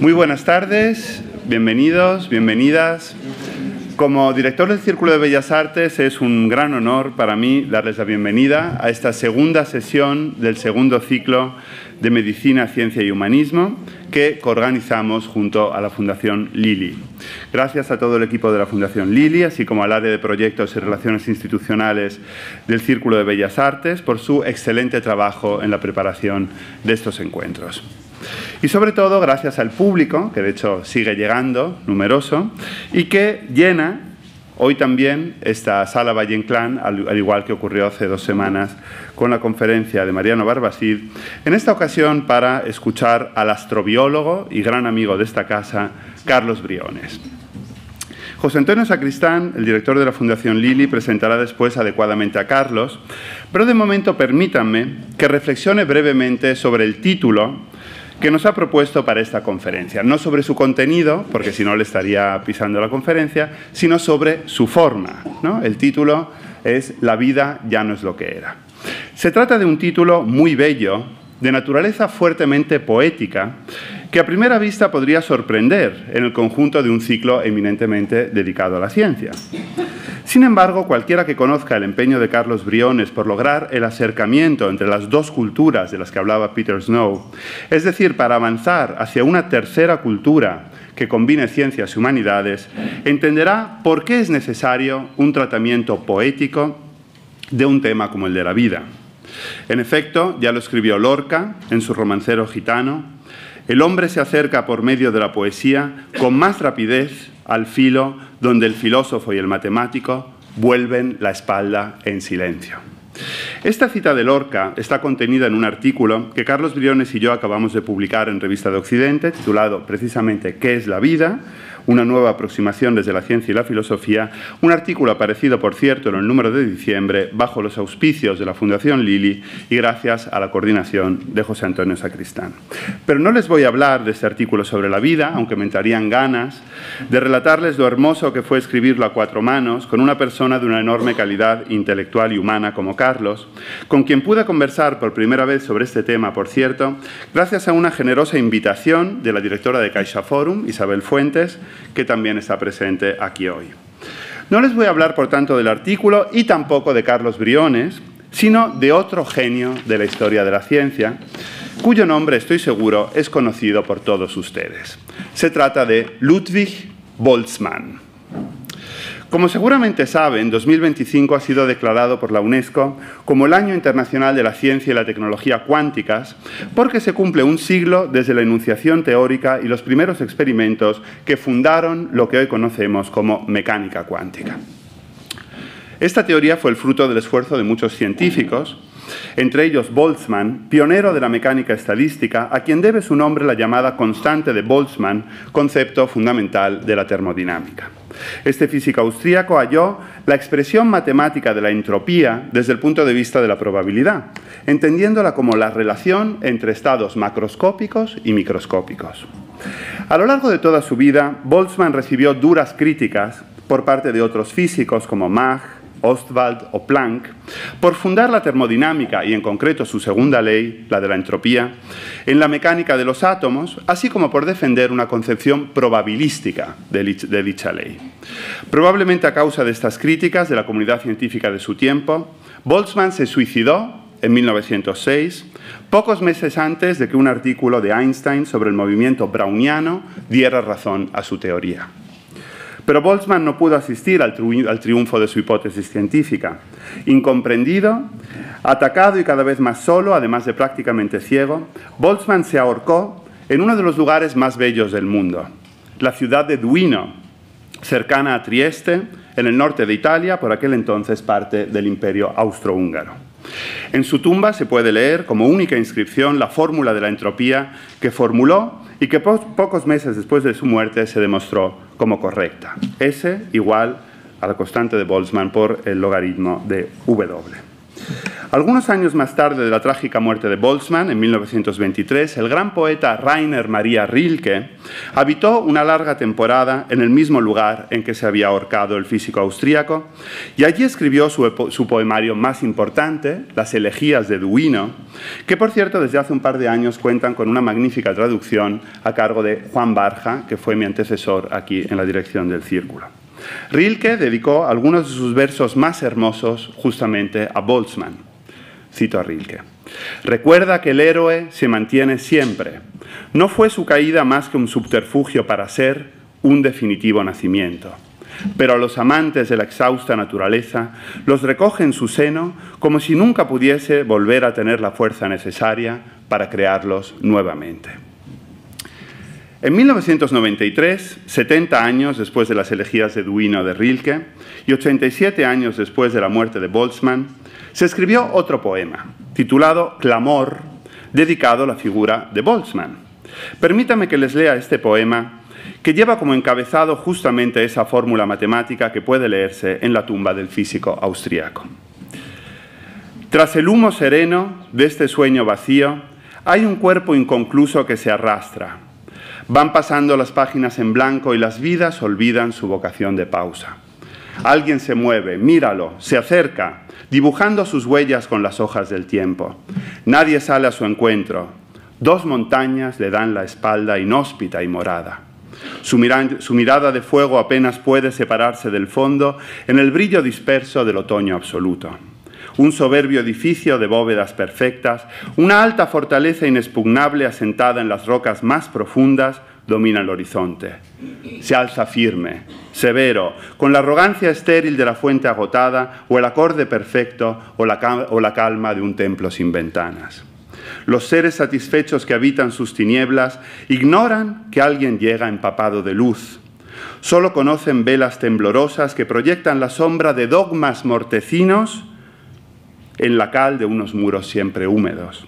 Muy buenas tardes, bienvenidos, bienvenidas. Como director del Círculo de Bellas Artes es un gran honor para mí darles la bienvenida a esta segunda sesión del segundo ciclo de Medicina, Ciencia y Humanismo que coorganizamos junto a la Fundación Lili. Gracias a todo el equipo de la Fundación Lili, así como al área de proyectos y relaciones institucionales del Círculo de Bellas Artes por su excelente trabajo en la preparación de estos encuentros. Y sobre todo gracias al público, que de hecho sigue llegando, numeroso, y que llena hoy también esta sala Valle Inclán, al igual que ocurrió hace 2 semanas con la conferencia de Mariano Barbacid, en esta ocasión para escuchar al astrobiólogo y gran amigo de esta casa, Carlos Briones. José Antonio Sacristán, el director de la Fundación Lili, presentará después adecuadamente a Carlos, pero de momento permítanme que reflexione brevemente sobre el título que nos ha propuesto para esta conferencia. No sobre su contenido, porque si no le estaría pisando la conferencia, sino sobre su forma, ¿no? El título es «La vida ya no es lo que era». Se trata de un título muy bello, de naturaleza fuertemente poética, que a primera vista podría sorprender en el conjunto de un ciclo eminentemente dedicado a la ciencia. Sin embargo, cualquiera que conozca el empeño de Carlos Briones por lograr el acercamiento entre las dos culturas de las que hablaba Peter Snow, es decir, para avanzar hacia una tercera cultura que combine ciencias y humanidades, entenderá por qué es necesario un tratamiento poético de un tema como el de la vida. En efecto, ya lo escribió Lorca en su romancero gitano: el hombre se acerca por medio de la poesía con más rapidez al filo donde el filósofo y el matemático vuelven la espalda en silencio. Esta cita de Lorca está contenida en un artículo que Carlos Briones y yo acabamos de publicar en Revista de Occidente, titulado precisamente «¿Qué es la vida?», una nueva aproximación desde la ciencia y la filosofía, un artículo aparecido, por cierto, en el número de diciembre, bajo los auspicios de la Fundación Lili y gracias a la coordinación de José Antonio Sacristán. Pero no les voy a hablar de este artículo sobre la vida, aunque me entrarían ganas de relatarles lo hermoso que fue escribirlo a 4 manos con una persona de una enorme calidad intelectual y humana como Carlos, con quien pude conversar por primera vez sobre este tema, por cierto, gracias a una generosa invitación de la directora de CaixaForum, Isabel Fuentes, que también está presente aquí hoy. No les voy a hablar, por tanto, del artículo y tampoco de Carlos Briones, sino de otro genio de la historia de la ciencia, cuyo nombre, estoy seguro, es conocido por todos ustedes. Se trata de Ludwig Boltzmann. Como seguramente saben, 2025 ha sido declarado por la UNESCO como el Año Internacional de la Ciencia y la Tecnología Cuánticas, porque se cumple un siglo desde la enunciación teórica y los primeros experimentos que fundaron lo que hoy conocemos como mecánica cuántica. Esta teoría fue el fruto del esfuerzo de muchos científicos, entre ellos Boltzmann, pionero de la mecánica estadística, a quien debe su nombre la llamada constante de Boltzmann, concepto fundamental de la termodinámica. Este físico austríaco halló la expresión matemática de la entropía desde el punto de vista de la probabilidad, entendiéndola como la relación entre estados macroscópicos y microscópicos. A lo largo de toda su vida, Boltzmann recibió duras críticas por parte de otros físicos como Mach, Ostwald o Planck, por fundar la termodinámica y en concreto su segunda ley, la de la entropía, en la mecánica de los átomos, así como por defender una concepción probabilística de dicha ley. Probablemente a causa de estas críticas de la comunidad científica de su tiempo, Boltzmann se suicidó en 1906, pocos meses antes de que un artículo de Einstein sobre el movimiento browniano diera razón a su teoría. Pero Boltzmann no pudo asistir al triunfo de su hipótesis científica. Incomprendido, atacado y cada vez más solo, además de prácticamente ciego, Boltzmann se ahorcó en uno de los lugares más bellos del mundo, la ciudad de Duino, cercana a Trieste, en el norte de Italia, por aquel entonces parte del Imperio Austrohúngaro. En su tumba se puede leer como única inscripción la fórmula de la entropía que formuló y que pocos meses después de su muerte se demostró como correcta. S igual a la constante de Boltzmann por el logaritmo de W. Algunos años más tarde de la trágica muerte de Boltzmann, en 1923, el gran poeta Rainer Maria Rilke habitó una larga temporada en el mismo lugar en que se había ahorcado el físico austríaco y allí escribió su poemario más importante, Las elegías de Duino, que por cierto desde hace un par de años cuentan con una magnífica traducción a cargo de Juan Barja, que fue mi antecesor aquí en la dirección del Círculo. Rilke dedicó algunos de sus versos más hermosos justamente a Boltzmann. Cito a Rilke. Recuerda que el héroe se mantiene siempre. No fue su caída más que un subterfugio para ser un definitivo nacimiento. Pero a los amantes de la exhausta naturaleza los recoge en su seno como si nunca pudiese volver a tener la fuerza necesaria para crearlos nuevamente. En 1993, 70 años después de las elegías de Duino de Rilke y 87 años después de la muerte de Boltzmann, se escribió otro poema, titulado Clamor, dedicado a la figura de Boltzmann. Permítame que les lea este poema, que lleva como encabezado justamente esa fórmula matemática que puede leerse en la tumba del físico austríaco. Tras el humo sereno de este sueño vacío, hay un cuerpo inconcluso que se arrastra. Van pasando las páginas en blanco y las vidas olvidan su vocación de pausa. Alguien se mueve, míralo, se acerca, dibujando sus huellas con las hojas del tiempo. Nadie sale a su encuentro. Dos montañas le dan la espalda inhóspita y morada. Su mirada de fuego apenas puede separarse del fondo en el brillo disperso del otoño absoluto. Un soberbio edificio de bóvedas perfectas, una alta fortaleza inexpugnable asentada en las rocas más profundas, domina el horizonte. Se alza firme, severo, con la arrogancia estéril de la fuente agotada o el acorde perfecto o la calma de un templo sin ventanas. Los seres satisfechos que habitan sus tinieblas ignoran que alguien llega empapado de luz. Solo conocen velas temblorosas que proyectan la sombra de dogmas mortecinos en la cal de unos muros siempre húmedos.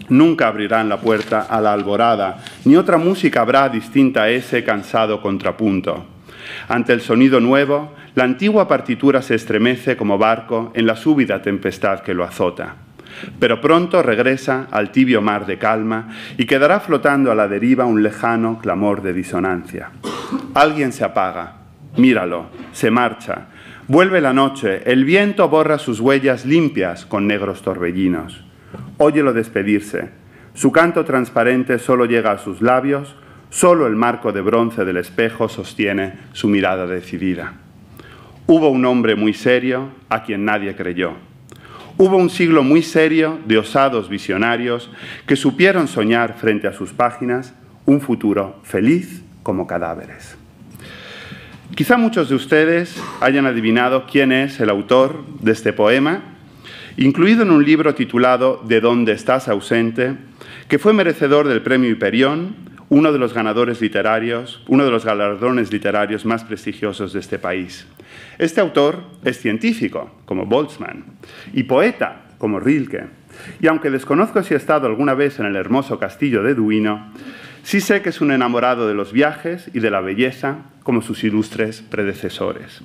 Nunca abrirán la puerta a la alborada, ni otra música habrá distinta a ese cansado contrapunto. Ante el sonido nuevo, la antigua partitura se estremece como barco en la súbita tempestad que lo azota. Pero pronto regresa al tibio mar de calma y quedará flotando a la deriva un lejano clamor de disonancia. Alguien se apaga, míralo, se marcha. Vuelve la noche, el viento borra sus huellas limpias con negros torbellinos. Óyelo despedirse. Su canto transparente solo llega a sus labios, solo el marco de bronce del espejo sostiene su mirada decidida. Hubo un hombre muy serio a quien nadie creyó. Hubo un siglo muy serio de osados visionarios que supieron soñar frente a sus páginas un futuro feliz como cadáveres. Quizá muchos de ustedes hayan adivinado quién es el autor de este poema, incluido en un libro titulado ¿De dónde estás ausente?, que fue merecedor del Premio Hiperión, uno de los galardones literarios más prestigiosos de este país. Este autor es científico, como Boltzmann, y poeta, como Rilke. Y aunque desconozco si ha estado alguna vez en el hermoso castillo de Duino, sí sé que es un enamorado de los viajes y de la belleza, como sus ilustres predecesores.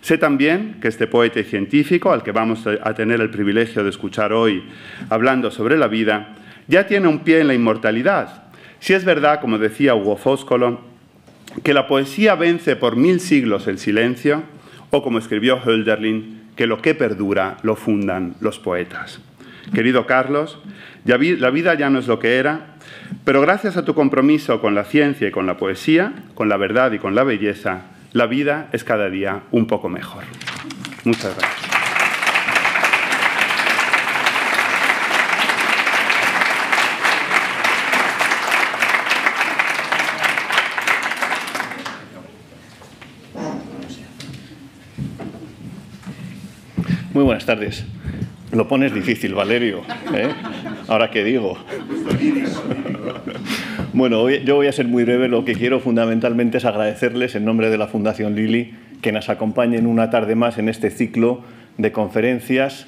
Sé también que este poeta y científico, al que vamos a tener el privilegio de escuchar hoy hablando sobre la vida, ya tiene un pie en la inmortalidad. Si es verdad, como decía Hugo Foscolo, que la poesía vence por 1000 siglos el silencio, o como escribió Hölderlin, que lo que perdura lo fundan los poetas. Querido Carlos, la vida ya no es lo que era, pero gracias a tu compromiso con la ciencia y con la poesía, con la verdad y con la belleza, la vida es cada día un poco mejor. Muchas gracias. Muy buenas tardes. Lo pones difícil, Valerio, ¿eh? Ahora, ¿qué digo? Bueno, yo voy a ser muy breve. Lo que quiero fundamentalmente es agradecerles en nombre de la Fundación Lili que nos acompañen una tarde más en este ciclo de conferencias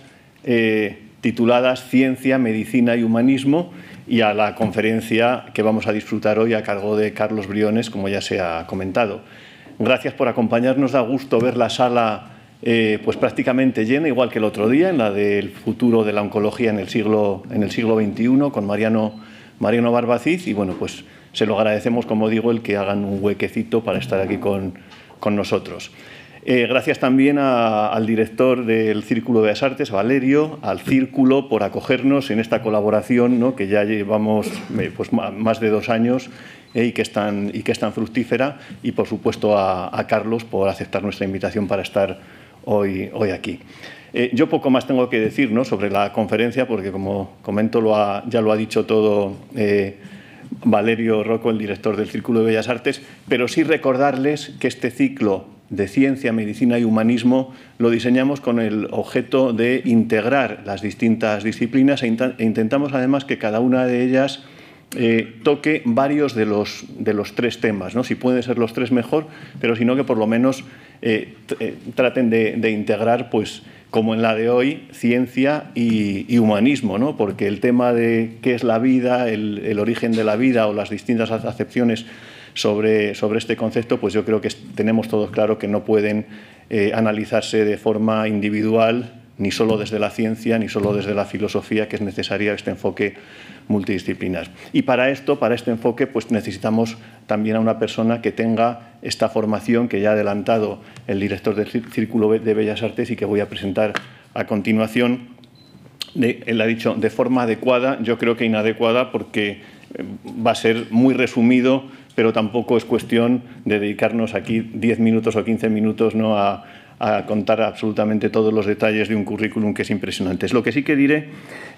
tituladas Ciencia, Medicina y Humanismo, y a la conferencia que vamos a disfrutar hoy a cargo de Carlos Briones, como ya se ha comentado. Gracias por acompañarnos. Da gusto ver la sala pues prácticamente llena, igual que el otro día, en la del futuro de la oncología en el siglo XXI, con Mariano Barbacid, y bueno, pues se lo agradecemos, como digo, el que hagan un huequecito para estar aquí con nosotros. Gracias también al director del Círculo de Bellas Artes, Valerio, al Círculo, por acogernos en esta colaboración, ¿no?, que ya llevamos pues más de 2 años y que es tan fructífera, y por supuesto a Carlos por aceptar nuestra invitación para estar hoy aquí. Yo poco más tengo que decir, ¿no?, sobre la conferencia, porque como comento ya lo ha dicho todo Valerio Rocco, el director del Círculo de Bellas Artes, pero sí recordarles que este ciclo de ciencia, medicina y humanismo lo diseñamos con el objeto de integrar las distintas disciplinas e intentamos además que cada una de ellas toque varios de los 3 temas, ¿no? Si pueden ser los 3 mejor, pero si no, que por lo menos traten de integrar, pues como en la de hoy, ciencia y humanismo, ¿no? Porque el tema de qué es la vida, el origen de la vida o las distintas acepciones sobre este concepto, pues yo creo que tenemos todos claro que no pueden analizarse de forma individual, ni solo desde la ciencia, ni solo desde la filosofía, que es necesaria este enfoque multidisciplinar. Y para este enfoque, pues necesitamos también a una persona que tenga esta formación que ya ha adelantado el director del Círculo de Bellas Artes y que voy a presentar a continuación. Él ha dicho de forma adecuada, yo creo que inadecuada, porque va a ser muy resumido, pero tampoco es cuestión de dedicarnos aquí 10 minutos o 15 minutos, ¿no?, a contar absolutamente todos los detalles de un currículum que es impresionante. Lo que sí que diré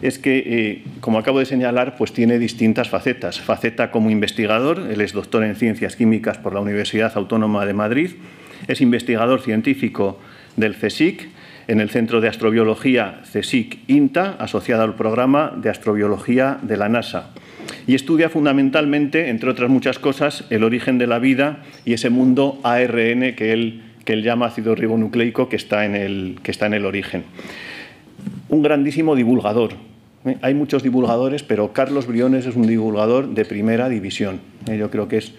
es que, como acabo de señalar, pues tiene distintas facetas. Faceta como investigador, él es doctor en Ciencias Químicas por la Universidad Autónoma de Madrid, es investigador científico del CSIC, en el Centro de Astrobiología CSIC-INTA, asociado al programa de astrobiología de la NASA. Y estudia fundamentalmente, entre otras muchas cosas, el origen de la vida y ese mundo ARN que él llama ácido ribonucleico que está en el origen. Un grandísimo divulgador. Hay muchos divulgadores, pero Carlos Briones es un divulgador de primera división. Yo creo que es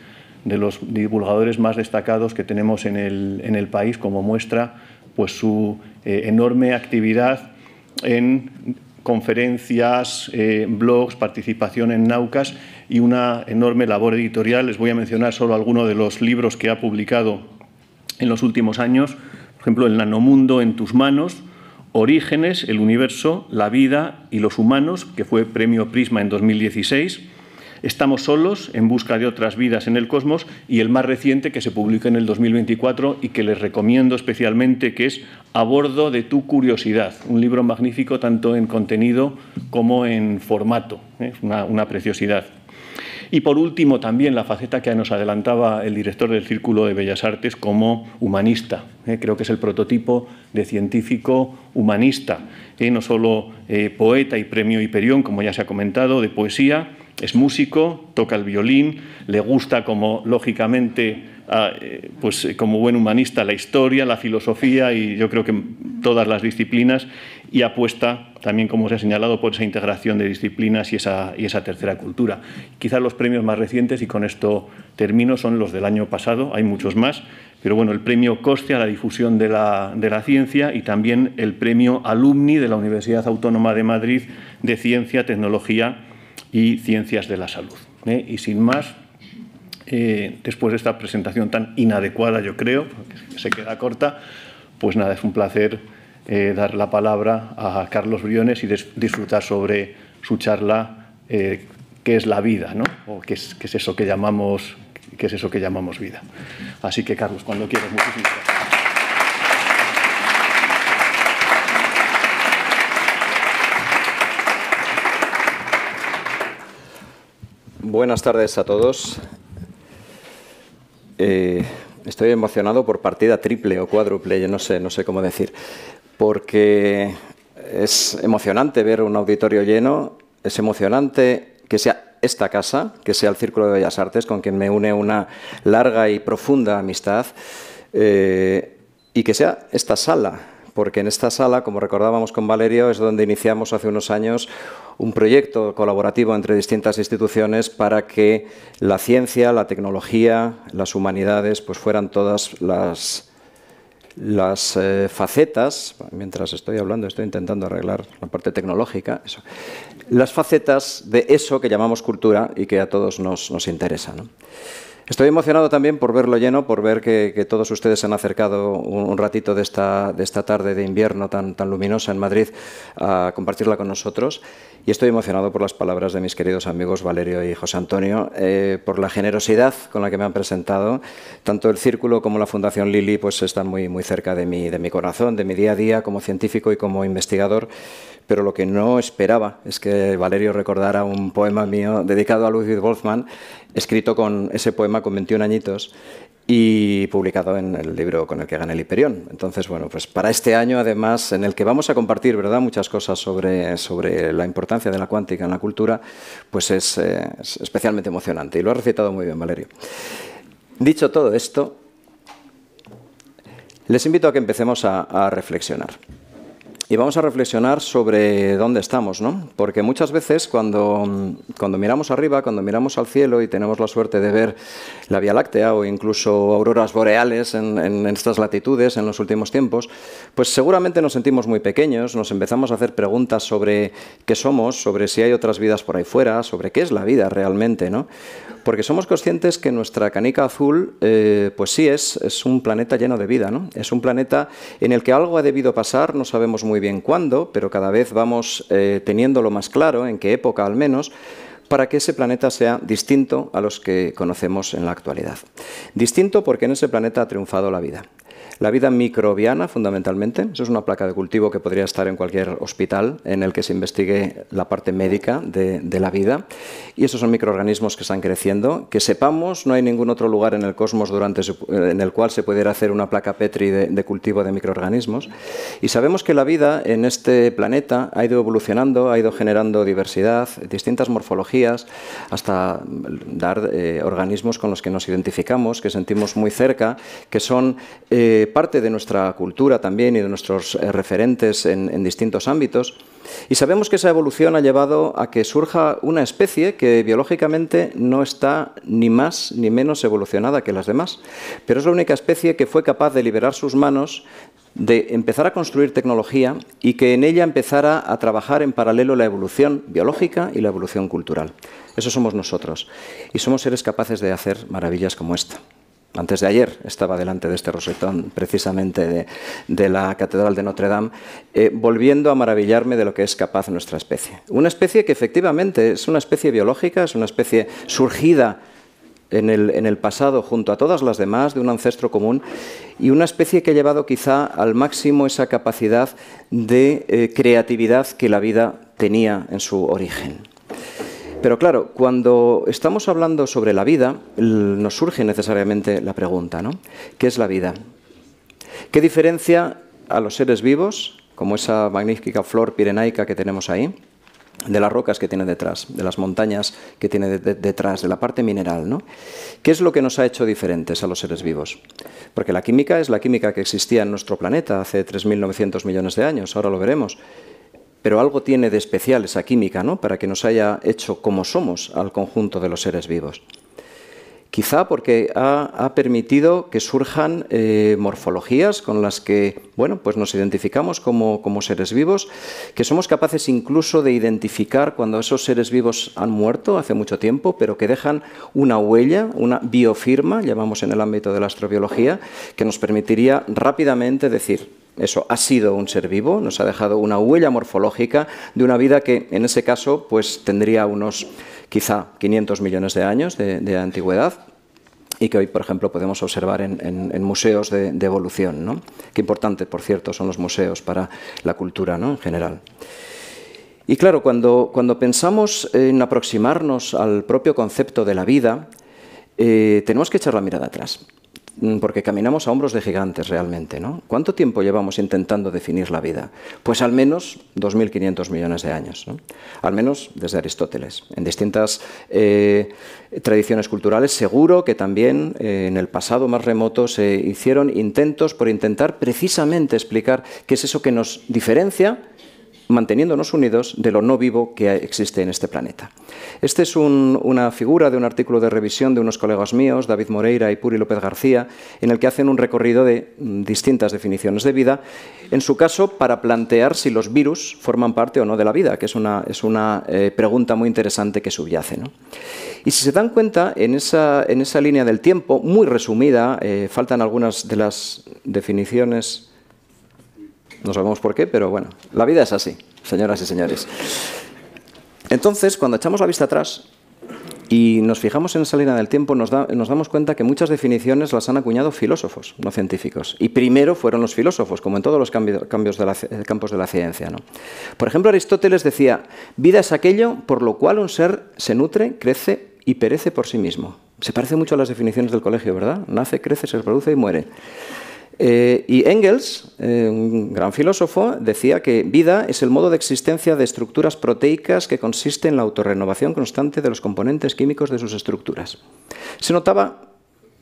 de los divulgadores más destacados que tenemos en el país, como muestra pues su enorme actividad en conferencias, blogs, participación en Naucas y una enorme labor editorial. Les voy a mencionar solo algunos de los libros que ha publicado en los últimos años. Por ejemplo, El nanomundo en tus manos, Orígenes, el universo, la vida y los humanos, que fue premio Prisma en 2016. Estamos solos, en busca de otras vidas en el cosmos, y el más reciente, que se publica en el 2024 y que les recomiendo especialmente, que es A bordo de tu curiosidad, un libro magnífico tanto en contenido como en formato. Es una preciosidad. Y por último, también la faceta que nos adelantaba el director del Círculo de Bellas Artes como humanista. Creo que es el prototipo de científico humanista, no solo poeta y premio Hiperión, como ya se ha comentado, de poesía. Es músico, toca el violín, le gusta, como lógicamente, pues como buen humanista, la historia, la filosofía y yo creo que todas las disciplinas, y apuesta también, como se ha señalado, por esa integración de disciplinas y esa tercera cultura. Quizás los premios más recientes, y con esto termino, son los del año pasado, hay muchos más, pero bueno, el premio COSTE a la difusión de la ciencia y también el premio Alumni de la Universidad Autónoma de Madrid de Ciencia, Tecnología y Ciencias de la Salud. Y sin más, después de esta presentación tan inadecuada, yo creo, que se queda corta, pues nada, es un placer dar la palabra a Carlos Briones y disfrutar sobre su charla, qué es la vida, ¿no? O qué es eso que llamamos vida. Así que, Carlos, cuando quieras, muchísimas gracias. Buenas tardes a todos. Estoy emocionado por partida triple o cuádruple, yo no sé cómo decir, porque es emocionante ver un auditorio lleno, es emocionante que sea esta casa, que sea el Círculo de Bellas Artes, con quien me une una larga y profunda amistad, y que sea esta sala, porque en esta sala, como recordábamos con Valerio, es donde iniciamos hace unos años un proyecto colaborativo entre distintas instituciones para que la ciencia, la tecnología, las humanidades, pues fueran todas las facetas, mientras estoy hablando estoy intentando arreglar la parte tecnológica, eso, las facetas de eso que llamamos cultura y que a todos nos interesa, ¿no? Estoy emocionado también por verlo lleno, por ver que todos ustedes se han acercado un ratito de esta tarde de invierno tan luminosa en Madrid a compartirla con nosotros. Y estoy emocionado por las palabras de mis queridos amigos Valerio y José Antonio, por la generosidad con la que me han presentado. Tanto el Círculo como la Fundación Lili pues están muy cerca de mi corazón, de mi día a día como científico y como investigador. Pero lo que no esperaba es que Valerio recordara un poema mío dedicado a Ludwig Boltzmann, escrito con ese poema con 21 añitos y publicado en el libro con el que gané el Hiperión. Entonces, bueno, pues para este año, además, en el que vamos a compartir, ¿verdad?, muchas cosas sobre la importancia de la cuántica en la cultura, pues es especialmente emocionante. Y lo ha recitado muy bien, Valerio. Dicho todo esto, les invito a que empecemos a reflexionar. Y vamos a reflexionar sobre dónde estamos, ¿no? Porque muchas veces cuando miramos arriba, cuando miramos al cielo y tenemos la suerte de ver la Vía Láctea o incluso auroras boreales en estas latitudes en los últimos tiempos, pues seguramente nos sentimos muy pequeños, nos empezamos a hacer preguntas sobre qué somos, sobre si hay otras vidas por ahí fuera, sobre qué es la vida realmente, ¿no? Porque somos conscientes que nuestra canica azul, pues sí, es un planeta lleno de vida, ¿no? Es un planeta en el que algo ha debido pasar, no sabemos muy bien cuándo, pero cada vez vamos teniéndolo más claro, en qué época al menos, para que ese planeta sea distinto a los que conocemos en la actualidad. Distinto porque en ese planeta ha triunfado la vida. La vida microbiana, fundamentalmente, eso es una placa de cultivo que podría estar en cualquier hospital en el que se investigue la parte médica de la vida. Y esos son microorganismos que están creciendo. Que sepamos, no hay ningún otro lugar en el cosmos en el cual se pudiera hacer una placa Petri de cultivo de microorganismos. Y sabemos que la vida en este planeta ha ido evolucionando, ha ido generando diversidad, distintas morfologías, hasta dar organismos con los que nos identificamos, que sentimos muy cerca, que son parte de nuestra cultura también y de nuestros referentes en distintos ámbitos. Y sabemos que esa evolución ha llevado a que surja una especie que biológicamente no está ni más ni menos evolucionada que las demás, pero es la única especie que fue capaz de liberar sus manos, de empezar a construir tecnología y que en ella empezara a trabajar en paralelo la evolución biológica y la evolución cultural. Eso somos nosotros y somos seres capaces de hacer maravillas como esta. Antes de ayer estaba delante de este rosetón, precisamente de la Catedral de Notre Dame, volviendo a maravillarme de lo que es capaz nuestra especie. Una especie que efectivamente es una especie biológica, es una especie surgida en el pasado junto a todas las demás, de un ancestro común, y una especie que ha llevado quizá al máximo esa capacidad de creatividad que la vida tenía en su origen. Pero claro, cuando estamos hablando sobre la vida, nos surge necesariamente la pregunta, ¿no? ¿Qué es la vida? ¿Qué diferencia a los seres vivos, como esa magnífica flor pirenaica que tenemos ahí, de las rocas que tiene detrás, de las montañas que tiene detrás, de la parte mineral, ¿no? ¿Qué es lo que nos ha hecho diferentes a los seres vivos? Porque la química es la química que existía en nuestro planeta hace 3.900 millones de años, ahora lo veremos. Pero algo tiene de especial esa química, ¿no?, para que nos haya hecho como somos al conjunto de los seres vivos. Quizá porque ha permitido que surjan morfologías con las que, bueno, pues nos identificamos como seres vivos, que somos capaces incluso de identificar cuando esos seres vivos han muerto hace mucho tiempo, pero que dejan una huella, una biofirma, llamamos en el ámbito de la astrobiología, que nos permitiría rápidamente decir: eso ha sido un ser vivo, nos ha dejado una huella morfológica de una vida que en ese caso pues tendría unos quizá 500 millones de años de antigüedad y que hoy, por ejemplo, podemos observar en museos de evolución, ¿no? Qué importante, por cierto, son los museos para la cultura, ¿no?, en general. Y claro, cuando pensamos en aproximarnos al propio concepto de la vida, tenemos que echar la mirada atrás. Porque caminamos a hombros de gigantes realmente, ¿no? ¿Cuánto tiempo llevamos intentando definir la vida? Pues al menos 2.500 millones de años, ¿no? Al menos desde Aristóteles. En distintas tradiciones culturales seguro que también en el pasado más remoto se hicieron intentos por intentar precisamente explicar qué es eso que nos diferencia manteniéndonos unidos de lo no vivo que existe en este planeta. Esta es una figura de un artículo de revisión de unos colegas míos, David Moreira y Puri López García, en el que hacen un recorrido de distintas definiciones de vida, en su caso para plantear si los virus forman parte o no de la vida, que es una pregunta muy interesante que subyace, ¿no? Y si se dan cuenta, en esa línea del tiempo, muy resumida, faltan algunas de las definiciones. No sabemos por qué, pero bueno, la vida es así, señoras y señores. Entonces, cuando echamos la vista atrás y nos fijamos en esa línea del tiempo, nos damos cuenta que muchas definiciones las han acuñado filósofos, no científicos. Y primero fueron los filósofos, como en todos los campos de la ciencia, ¿no? Por ejemplo, Aristóteles decía, vida es aquello por lo cual un ser se nutre, crece y perece por sí mismo. Se parece mucho a las definiciones del colegio, ¿verdad? Nace, crece, se reproduce y muere. Y Engels, un gran filósofo, decía que vida es el modo de existencia de estructuras proteicas que consiste en la autorrenovación constante de los componentes químicos de sus estructuras. Se notaba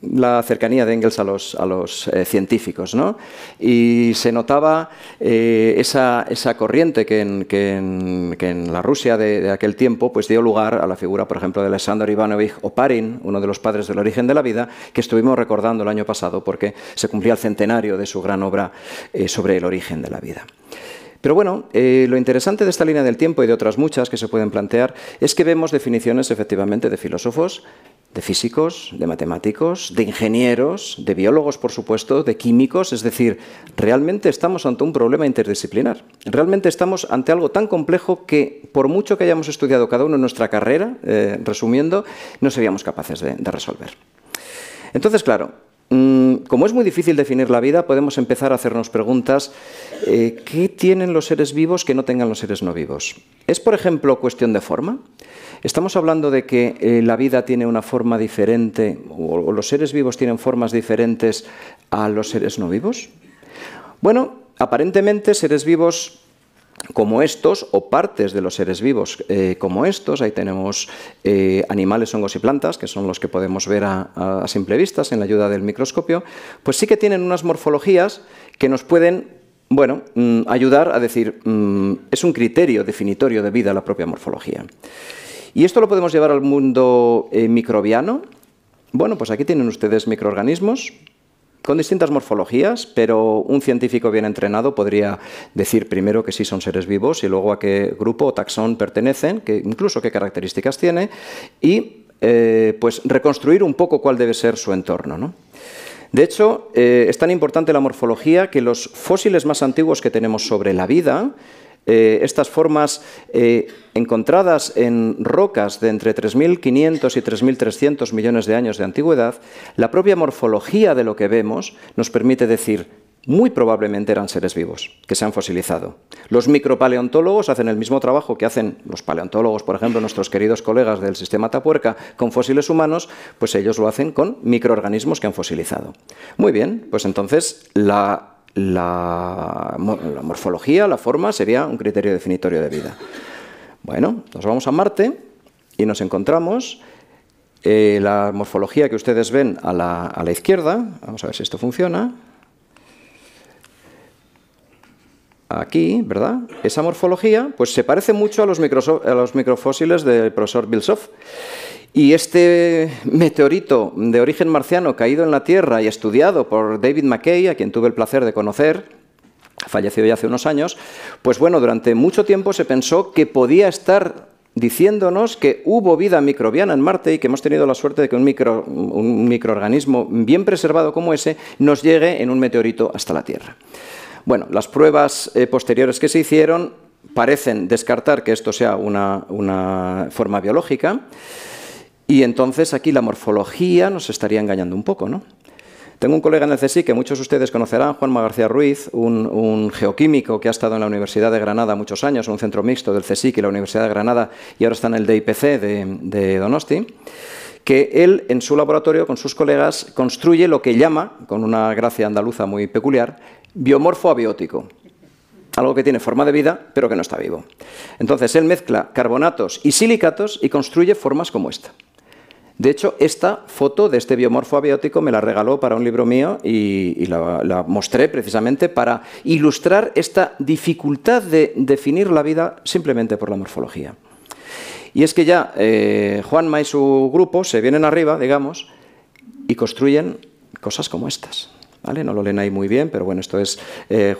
la cercanía de Engels a los científicos, ¿no? Y se notaba esa corriente que en la Rusia de aquel tiempo pues dio lugar a la figura, por ejemplo, de Alexander Ivanovich Oparin, uno de los padres del origen de la vida, que estuvimos recordando el año pasado porque se cumplía el centenario de su gran obra sobre el origen de la vida. Pero bueno, lo interesante de esta línea del tiempo y de otras muchas que se pueden plantear es que vemos definiciones efectivamente de filósofos, de físicos, de matemáticos, de ingenieros, de biólogos, por supuesto, de químicos. Es decir, realmente estamos ante un problema interdisciplinar. Realmente estamos ante algo tan complejo que, por mucho que hayamos estudiado cada uno en nuestra carrera, resumiendo, no seríamos capaces de resolver. Entonces, claro, como es muy difícil definir la vida, podemos empezar a hacernos preguntas. ¿Qué tienen los seres vivos que no tengan los seres no vivos? ¿Es, por ejemplo, cuestión de forma? ¿Estamos hablando de que la vida tiene una forma diferente o los seres vivos tienen formas diferentes a los seres no vivos? Bueno, aparentemente seres vivos como estos, o partes de los seres vivos como estos, ahí tenemos animales, hongos y plantas, que son los que podemos ver a simple vista, sin la ayuda del microscopio, pues sí que tienen unas morfologías que nos pueden, bueno, ayudar a decir, es un criterio definitorio de vida la propia morfología. ¿Y esto lo podemos llevar al mundo microbiano? Bueno, pues aquí tienen ustedes microorganismos con distintas morfologías, pero un científico bien entrenado podría decir primero que sí son seres vivos y luego a qué grupo o taxón pertenecen, incluso qué características tiene, y pues reconstruir un poco cuál debe ser su entorno, ¿no? De hecho, es tan importante la morfología que los fósiles más antiguos que tenemos sobre la vida, estas formas encontradas en rocas de entre 3.500 y 3.300 millones de años de antigüedad, la propia morfología de lo que vemos nos permite decir, muy probablemente eran seres vivos, que se han fosilizado. Los micropaleontólogos hacen el mismo trabajo que hacen los paleontólogos, por ejemplo, nuestros queridos colegas del sistema Atapuerca, con fósiles humanos, pues ellos lo hacen con microorganismos que han fosilizado. Muy bien, pues entonces la morfología, la forma, sería un criterio definitorio de vida. Bueno, nos vamos a Marte y nos encontramos la morfología que ustedes ven a la izquierda. Vamos a ver si esto funciona. Aquí, ¿verdad? Esa morfología pues se parece mucho a los microfósiles del profesor Bilsov. Y este meteorito de origen marciano caído en la Tierra y estudiado por David McKay, a quien tuve el placer de conocer, falleció ya hace unos años, pues bueno, durante mucho tiempo se pensó que podía estar diciéndonos que hubo vida microbiana en Marte y que hemos tenido la suerte de que un microorganismo bien preservado como ese nos llegue en un meteorito hasta la Tierra. Bueno, las pruebas posteriores que se hicieron parecen descartar que esto sea una forma biológica. Y entonces aquí la morfología nos estaría engañando un poco, ¿no? Tengo un colega en el CSIC que muchos de ustedes conocerán, Juanma García Ruiz, un geoquímico que ha estado en la Universidad de Granada muchos años, un centro mixto del CSIC y la Universidad de Granada, y ahora está en el DIPC de Donosti, que él en su laboratorio con sus colegas construye lo que llama, con una gracia andaluza muy peculiar, biomorfo abiótico. Algo que tiene forma de vida, pero que no está vivo. Entonces él mezcla carbonatos y silicatos y construye formas como esta. De hecho, esta foto de este biomorfo abiótico me la regaló para un libro mío y la mostré precisamente para ilustrar esta dificultad de definir la vida simplemente por la morfología. Y es que ya Juanma y su grupo se vienen arriba, digamos, y construyen cosas como estas. ¿Vale? No lo leen ahí muy bien, pero bueno, esto es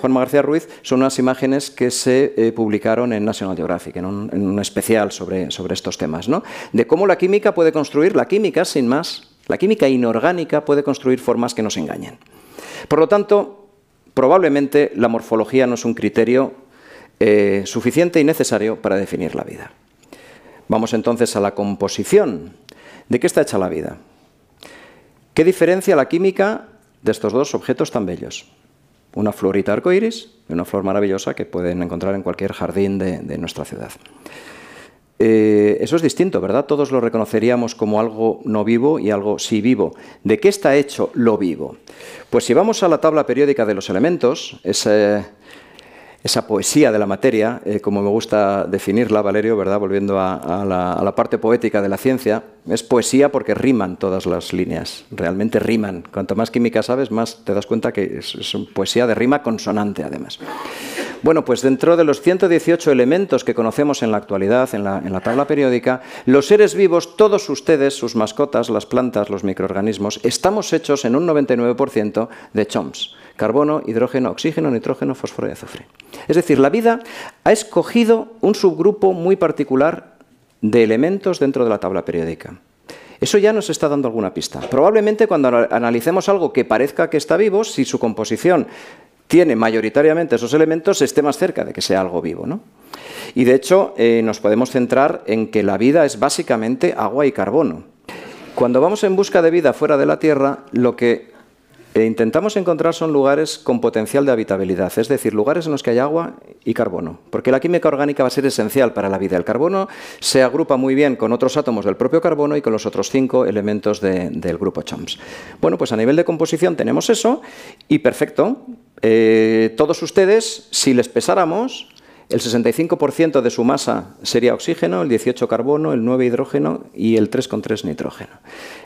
Juanma García Ruiz. Son unas imágenes que se publicaron en National Geographic, en un especial sobre estos temas, ¿no? De cómo la química puede construir, la química sin más, la química inorgánica puede construir formas que nos engañen. Por lo tanto, probablemente la morfología no es un criterio suficiente y necesario para definir la vida. Vamos entonces a la composición. ¿De qué está hecha la vida? ¿Qué diferencia la química de estos dos objetos tan bellos? Una florita arcoíris y una flor maravillosa que pueden encontrar en cualquier jardín de nuestra ciudad. Eso es distinto, ¿verdad? Todos lo reconoceríamos como algo no vivo y algo sí vivo. ¿De qué está hecho lo vivo? Pues si vamos a la tabla periódica de los elementos, esa poesía de la materia, como me gusta definirla, Valerio, ¿verdad? Volviendo a la parte poética de la ciencia, es poesía porque riman todas las líneas, realmente riman. Cuanto más química sabes, más te das cuenta que es poesía de rima consonante, además. Bueno, pues dentro de los 118 elementos que conocemos en la actualidad, en la tabla periódica, los seres vivos, todos ustedes, sus mascotas, las plantas, los microorganismos, estamos hechos en un 99% de CHOMS. Carbono, hidrógeno, oxígeno, nitrógeno, fósforo y azufre. Es decir, la vida ha escogido un subgrupo muy particular de elementos dentro de la tabla periódica. Eso ya nos está dando alguna pista. Probablemente cuando analicemos algo que parezca que está vivo, si su composición tiene mayoritariamente esos elementos, esté más cerca de que sea algo vivo, ¿no? Y de hecho, nos podemos centrar en que la vida es básicamente agua y carbono. Cuando vamos en busca de vida fuera de la Tierra, lo que intentamos encontrar son lugares con potencial de habitabilidad, es decir, lugares en los que hay agua y carbono, porque la química orgánica va a ser esencial para la vida. El carbono se agrupa muy bien con otros átomos del propio carbono y con los otros 5 elementos del grupo CHOMS. Bueno, pues a nivel de composición tenemos eso y perfecto. Todos ustedes, si les pesáramos, el 65% de su masa sería oxígeno, el 18% carbono, el 9% hidrógeno y el 3,3% nitrógeno.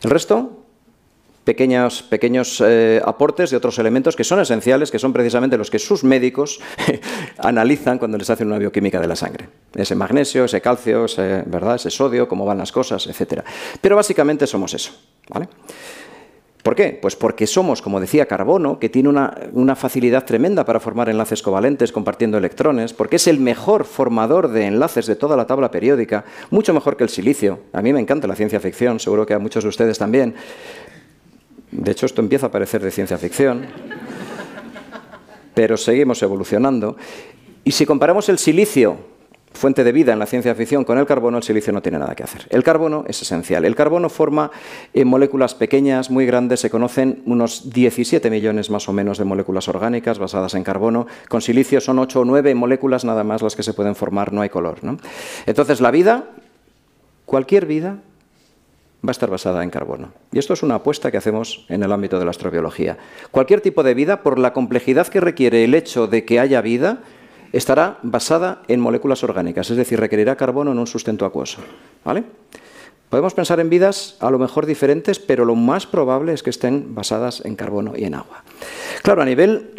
El resto, pequeños aportes de otros elementos que son esenciales, que son precisamente los que sus médicos analizan cuando les hacen una bioquímica de la sangre. Ese magnesio, ese calcio, ¿verdad? Ese sodio, cómo van las cosas, etc. Pero básicamente somos eso, ¿vale? ¿Por qué? Pues porque somos, como decía, carbono, que tiene una facilidad tremenda para formar enlaces covalentes compartiendo electrones, porque es el mejor formador de enlaces de toda la tabla periódica, mucho mejor que el silicio. A mí me encanta la ciencia ficción, seguro que a muchos de ustedes también. De hecho, esto empieza a parecer de ciencia ficción, pero seguimos evolucionando. Y si comparamos el silicio, fuente de vida en la ciencia ficción, con el carbono, el silicio no tiene nada que hacer. El carbono es esencial. El carbono forma moléculas pequeñas, muy grandes. Se conocen unos 17 millones más o menos de moléculas orgánicas basadas en carbono. Con silicio son 8 o 9 moléculas nada más las que se pueden formar, no hay color, ¿no? Entonces, la vida, cualquier vida, va a estar basada en carbono. Y esto es una apuesta que hacemos en el ámbito de la astrobiología. Cualquier tipo de vida, por la complejidad que requiere el hecho de que haya vida, estará basada en moléculas orgánicas, es decir, requerirá carbono en un sustento acuoso, ¿vale? Podemos pensar en vidas a lo mejor diferentes, pero lo más probable es que estén basadas en carbono y en agua. Claro, a nivel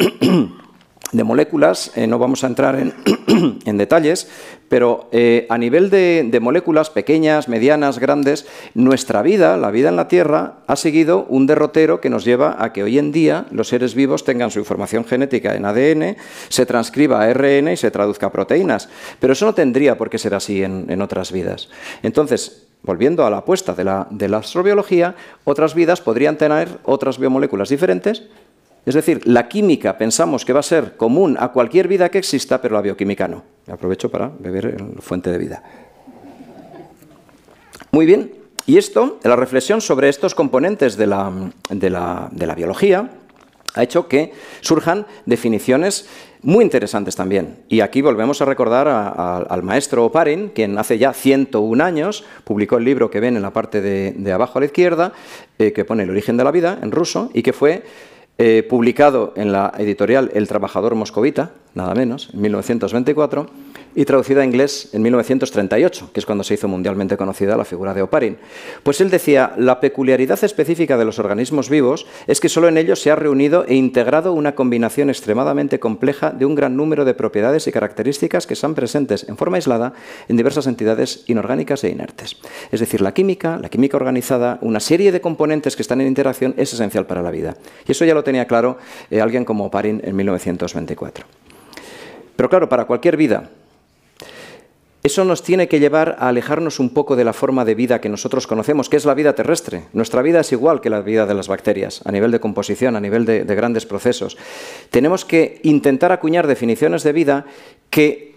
de moléculas, no vamos a entrar en detalles, pero a nivel de moléculas pequeñas, medianas, grandes, nuestra vida, la vida en la Tierra, ha seguido un derrotero que nos lleva a que hoy en día los seres vivos tengan su información genética en ADN, se transcriba a ARN y se traduzca a proteínas. Pero eso no tendría por qué ser así en otras vidas. Entonces, volviendo a la apuesta de la astrobiología, otras vidas podrían tener otras biomoléculas diferentes. Es decir, la química pensamos que va a ser común a cualquier vida que exista, pero la bioquímica no. Me aprovecho para beber en la fuente de vida. Muy bien, y la reflexión sobre estos componentes de la biología ha hecho que surjan definiciones muy interesantes también. Y aquí volvemos a recordar al maestro Oparin, quien hace ya 101 años publicó el libro que ven en la parte de abajo a la izquierda, que pone El origen de la vida en ruso, y que fue publicado en la editorial El Trabajador Moscovita, nada menos, en 1924, y traducida a inglés en 1938, que es cuando se hizo mundialmente conocida la figura de Oparin. Pues él decía, la peculiaridad específica de los organismos vivos es que solo en ellos se ha reunido e integrado una combinación extremadamente compleja de un gran número de propiedades y características que están presentes en forma aislada en diversas entidades inorgánicas e inertes. Es decir, la química organizada, una serie de componentes que están en interacción es esencial para la vida. Y eso ya lo tenía claro alguien como Oparin en 1924. Pero claro, para cualquier vida, eso nos tiene que llevar a alejarnos un poco de la forma de vida que nosotros conocemos, que es la vida terrestre. Nuestra vida es igual que la vida de las bacterias, a nivel de composición, a nivel de grandes procesos. Tenemos que intentar acuñar definiciones de vida que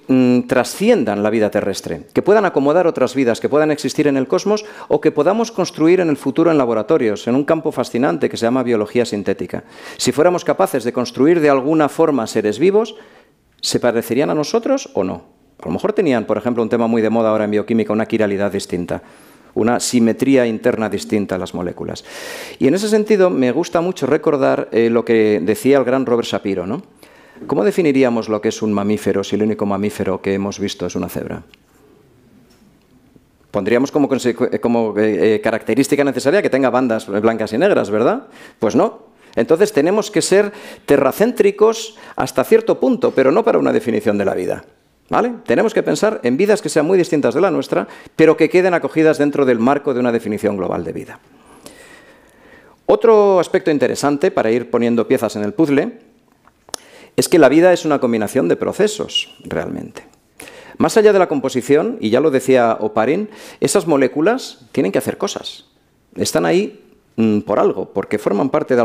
trasciendan la vida terrestre, que puedan acomodar otras vidas, que puedan existir en el cosmos o que podamos construir en el futuro en laboratorios, en un campo fascinante que se llama biología sintética. Si fuéramos capaces de construir de alguna forma seres vivos, ¿se parecerían a nosotros o no? A lo mejor tenían, por ejemplo, un tema muy de moda ahora en bioquímica, una quiralidad distinta, una simetría interna distinta a las moléculas. Y en ese sentido me gusta mucho recordar lo que decía el gran Robert Shapiro, ¿no? ¿Cómo definiríamos lo que es un mamífero si el único mamífero que hemos visto es una cebra? Pondríamos como característica necesaria que tenga bandas blancas y negras, ¿verdad? Pues no. Entonces tenemos que ser terracéntricos hasta cierto punto, pero no para una definición de la vida. ¿Vale? Tenemos que pensar en vidas que sean muy distintas de la nuestra, pero que queden acogidas dentro del marco de una definición global de vida. Otro aspecto interesante para ir poniendo piezas en el puzzle es que la vida es una combinación de procesos, realmente. Más allá de la composición, y ya lo decía Oparin, esas moléculas tienen que hacer cosas. Están ahí por algo, porque forman parte de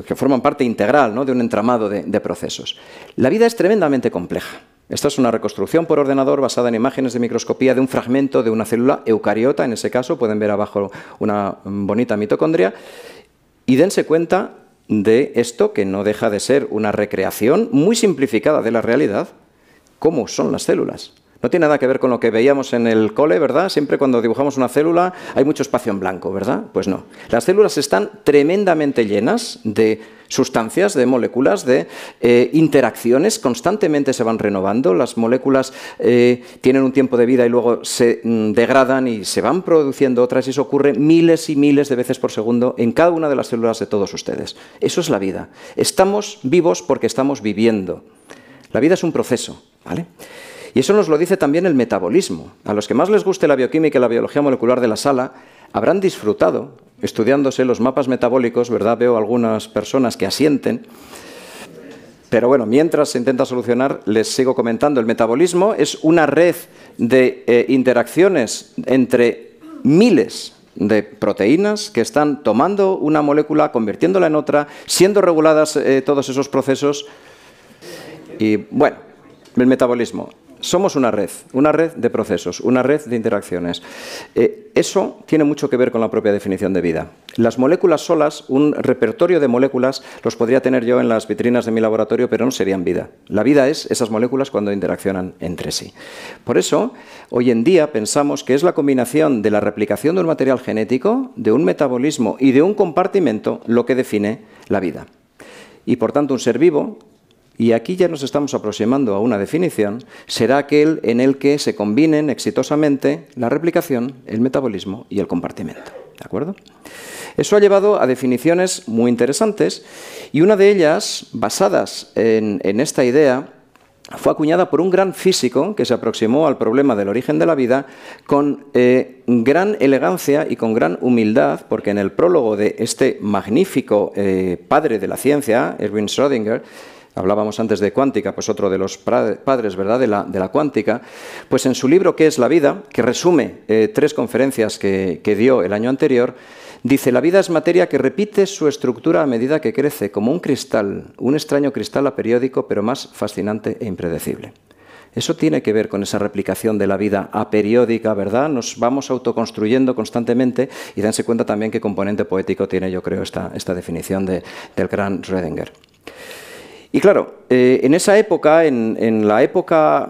que forman parte integral, ¿no?, de un entramado de procesos. La vida es tremendamente compleja. Esta es una reconstrucción por ordenador basada en imágenes de microscopía de un fragmento de una célula eucariota, en ese caso, pueden ver abajo una bonita mitocondria, y dense cuenta de esto que no deja de ser una recreación muy simplificada de la realidad, cómo son las células. No tiene nada que ver con lo que veíamos en el cole, ¿verdad? Siempre cuando dibujamos una célula hay mucho espacio en blanco, ¿verdad? Pues no. Las células están tremendamente llenas de sustancias, de moléculas, de interacciones, constantemente se van renovando. Las moléculas tienen un tiempo de vida y luego se degradan y se van produciendo otras, y eso ocurre miles y miles de veces por segundo en cada una de las células de todos ustedes. Eso es la vida. Estamos vivos porque estamos viviendo. La vida es un proceso, ¿vale? Y eso nos lo dice también el metabolismo. A los que más les guste la bioquímica y la biología molecular de la sala, habrán disfrutado estudiándose los mapas metabólicos, ¿verdad? Veo algunas personas que asienten. Pero bueno, mientras se intenta solucionar, les sigo comentando. El metabolismo es una red de interacciones entre miles de proteínas que están tomando una molécula, convirtiéndola en otra, siendo reguladas todos esos procesos. Y bueno, el metabolismo. Somos una red de procesos, una red de interacciones. Eso tiene mucho que ver con la propia definición de vida. Las moléculas solas, un repertorio de moléculas, los podría tener yo en las vitrinas de mi laboratorio, pero no serían vida. La vida es esas moléculas cuando interaccionan entre sí. Por eso, hoy en día pensamos que es la combinación de la replicación de un material genético, de un metabolismo y de un compartimento lo que define la vida. Y por tanto, un ser vivo, y aquí ya nos estamos aproximando a una definición, será aquel en el que se combinen exitosamente la replicación, el metabolismo y el compartimento. ¿De acuerdo? Eso ha llevado a definiciones muy interesantes, y una de ellas, basadas en esta idea, fue acuñada por un gran físico que se aproximó al problema del origen de la vida con gran elegancia y con gran humildad, porque en el prólogo de este magnífico padre de la ciencia, Erwin Schrödinger, hablábamos antes de cuántica, pues otro de los padres, ¿verdad?, de la cuántica, pues en su libro ¿Qué es la vida?, que resume 3 conferencias que dio el año anterior, dice: la vida es materia que repite su estructura a medida que crece, como un cristal, un extraño cristal aperiódico, pero más fascinante e impredecible. Eso tiene que ver con esa replicación de la vida aperiódica, ¿verdad? Nos vamos autoconstruyendo constantemente, y dense cuenta también qué componente poético tiene, yo creo, esta definición del gran Schrödinger. Y claro, en esa época, en la época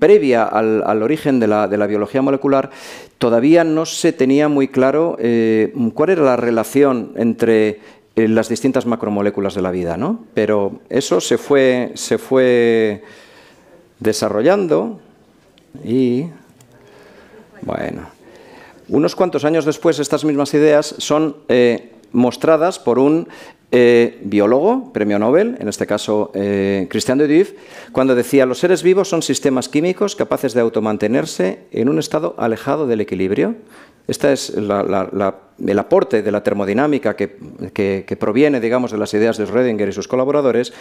previa al origen de la biología molecular, todavía no se tenía muy claro cuál era la relación entre las distintas macromoléculas de la vida, ¿no? Pero eso se fue desarrollando y, bueno, unos cuantos años después estas mismas ideas son mostradas por un biólogo, premio Nobel, en este caso Christian de Duve, cuando decía: los seres vivos son sistemas químicos capaces de automantenerse en un estado alejado del equilibrio. Este es el aporte de la termodinámica que proviene, digamos, de las ideas de Schrödinger y sus colaboradores.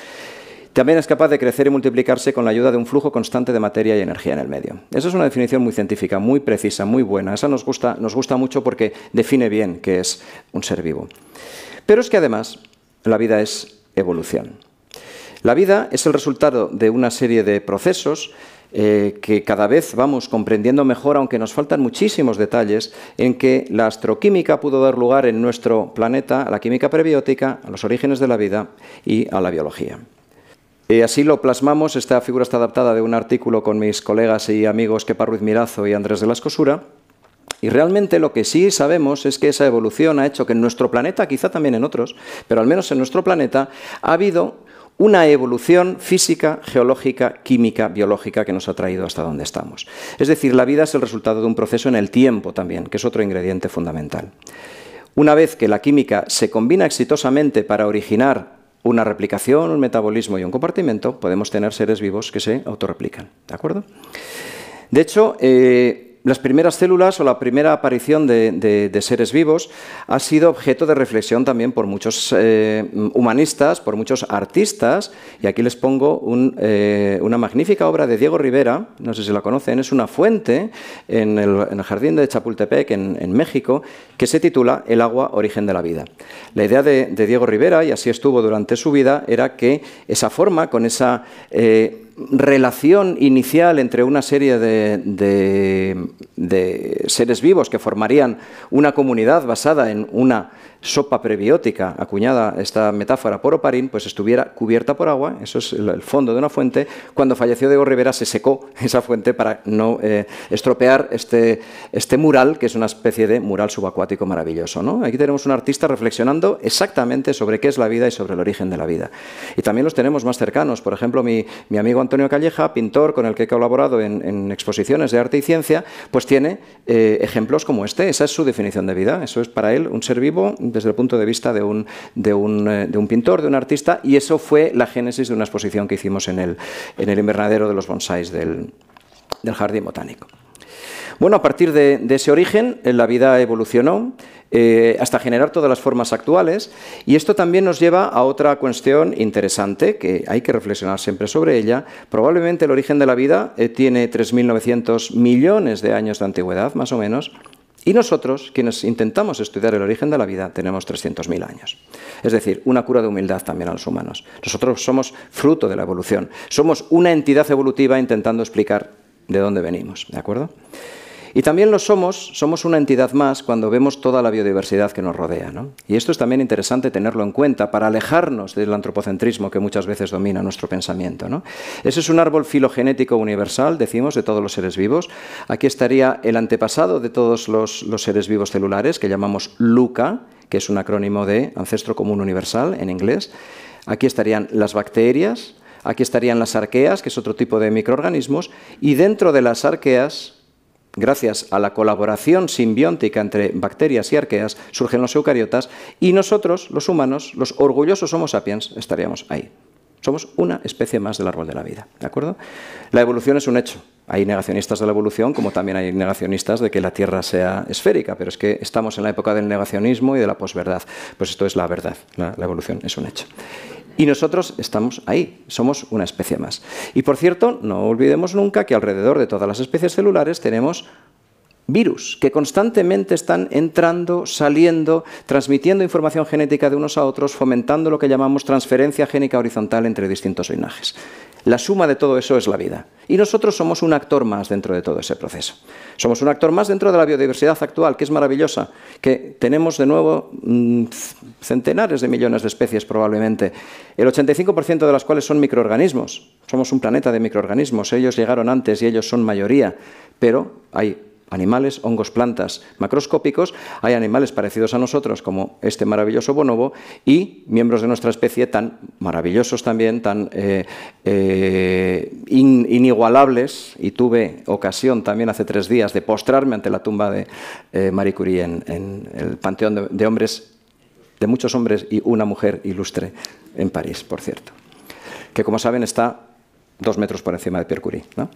También es capaz de crecer y multiplicarse con la ayuda de un flujo constante de materia y energía en el medio. Esa es una definición muy científica, muy precisa, muy buena. Esa nos gusta mucho porque define bien qué es un ser vivo. Pero es que además la vida es evolución. La vida es el resultado de una serie de procesos que cada vez vamos comprendiendo mejor, aunque nos faltan muchísimos detalles, en que la astroquímica pudo dar lugar en nuestro planeta a la química prebiótica, a los orígenes de la vida y a la biología. Así lo plasmamos. Esta figura está adaptada de un artículo con mis colegas y amigos Kepa Ruiz Mirazo y Andrés de la Escosura. Y realmente lo que sí sabemos es que esa evolución ha hecho que en nuestro planeta, quizá también en otros, pero al menos en nuestro planeta, ha habido una evolución física, geológica, química, biológica que nos ha traído hasta donde estamos. Es decir, la vida es el resultado de un proceso en el tiempo también, que es otro ingrediente fundamental. Una vez que la química se combina exitosamente para originar una replicación, un metabolismo y un compartimento, podemos tener seres vivos que se autorreplican. ¿De acuerdo? De hecho, las primeras células o la primera aparición de seres vivos ha sido objeto de reflexión también por muchos humanistas, por muchos artistas, y aquí les pongo una magnífica obra de Diego Rivera, no sé si la conocen, es una fuente en el jardín de Chapultepec, en México, que se titula El agua, origen de la vida. La idea de Diego Rivera, y así estuvo durante su vida, era que esa forma, con esa relación inicial entre una serie de seres vivos que formarían una comunidad basada en una sopa prebiótica, acuñada esta metáfora por Oparín, pues estuviera cubierta por agua. Eso es el fondo de una fuente. Cuando falleció Diego Rivera se secó esa fuente para no estropear este mural, que es una especie de mural subacuático maravilloso, ¿no? Aquí tenemos un artista reflexionando exactamente sobre qué es la vida y sobre el origen de la vida. Y también los tenemos más cercanos. Por ejemplo, mi amigo Antonio Calleja, pintor con el que he colaborado en exposiciones de arte y ciencia, pues tiene ejemplos como este. Esa es su definición de vida. Eso es para él un ser vivo desde el punto de vista de un pintor, de un artista, y eso fue la génesis de una exposición que hicimos en el invernadero de los bonsáis del Jardín Botánico. Bueno, a partir de ese origen, la vida evolucionó hasta generar todas las formas actuales, y esto también nos lleva a otra cuestión interesante, que hay que reflexionar siempre sobre ella. Probablemente el origen de la vida tiene 3.900 millones de años de antigüedad, más o menos, y nosotros, quienes intentamos estudiar el origen de la vida, tenemos 300.000 años. Es decir, una cura de humildad también a los humanos. Nosotros somos fruto de la evolución. Somos una entidad evolutiva intentando explicar de dónde venimos, ¿de acuerdo? Y también lo somos una entidad más cuando vemos toda la biodiversidad que nos rodea, ¿no? Y esto es también interesante tenerlo en cuenta para alejarnos del antropocentrismo que muchas veces domina nuestro pensamiento, ¿no? Ese es un árbol filogenético universal, decimos, de todos los seres vivos. Aquí estaría el antepasado de todos los seres vivos celulares, que llamamos LUCA, que es un acrónimo de Ancestro Común Universal en inglés. Aquí estarían las bacterias, aquí estarían las arqueas, que es otro tipo de microorganismos, y dentro de las arqueas, gracias a la colaboración simbiótica entre bacterias y arqueas, surgen los eucariotas, y nosotros, los humanos, los orgullosos Homo sapiens, estaríamos ahí. Somos una especie más del árbol de la vida, ¿de acuerdo? La evolución es un hecho. Hay negacionistas de la evolución, como también hay negacionistas de que la Tierra sea esférica, pero es que estamos en la época del negacionismo y de la posverdad. Pues esto es la verdad, la evolución es un hecho. Y nosotros estamos ahí, somos una especie más. Y por cierto, no olvidemos nunca que alrededor de todas las especies celulares tenemos virus que constantemente están entrando, saliendo, transmitiendo información genética de unos a otros, fomentando lo que llamamos transferencia génica horizontal entre distintos linajes. La suma de todo eso es la vida. Y nosotros somos un actor más dentro de todo ese proceso. Somos un actor más dentro de la biodiversidad actual, que es maravillosa, que tenemos de nuevo centenares de millones de especies probablemente, el 85% de las cuales son microorganismos. Somos un planeta de microorganismos, ellos llegaron antes y ellos son mayoría, pero hay animales, hongos, plantas macroscópicos, hay animales parecidos a nosotros como este maravilloso bonobo y miembros de nuestra especie tan maravillosos también, tan inigualables, y tuve ocasión también hace 3 días de postrarme ante la tumba de Marie Curie en el panteón de hombres, de muchos hombres y una mujer ilustre en París, por cierto, que como saben está 2 metros por encima de Pierre Curie, ¿no?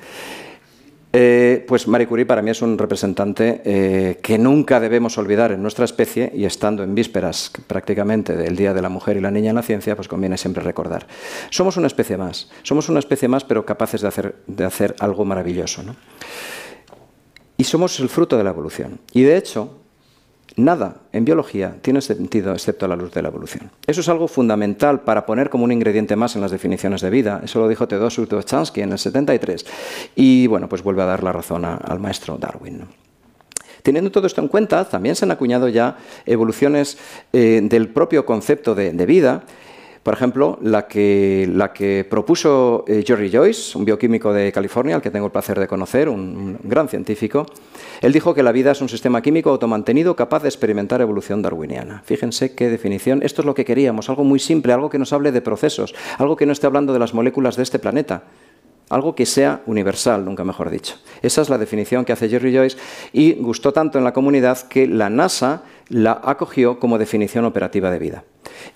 Pues Marie Curie para mí es un representante que nunca debemos olvidar en nuestra especie, y estando en vísperas prácticamente del Día de la Mujer y la Niña en la Ciencia, pues conviene siempre recordar. Somos una especie más, pero capaces de hacer algo maravilloso, ¿no? Y somos el fruto de la evolución. Y de hecho, nada en biología tiene sentido excepto a la luz de la evolución. Eso es algo fundamental para poner como un ingrediente más en las definiciones de vida. Eso lo dijo Theodore Tucholsky en el 73. Y bueno, pues vuelve a dar la razón al maestro Darwin, ¿no? Teniendo todo esto en cuenta, también se han acuñado ya evoluciones del propio concepto de vida. Por ejemplo, la que propuso Jerry Joyce, un bioquímico de California, al que tengo el placer de conocer, un gran científico. Él dijo que la vida es un sistema químico automantenido capaz de experimentar evolución darwiniana. Fíjense qué definición. Esto es lo que queríamos, algo muy simple, algo que nos hable de procesos, algo que no esté hablando de las moléculas de este planeta. Algo que sea universal, nunca mejor dicho. Esa es la definición que hace Jerry Joyce y gustó tanto en la comunidad que la NASA la acogió como definición operativa de vida.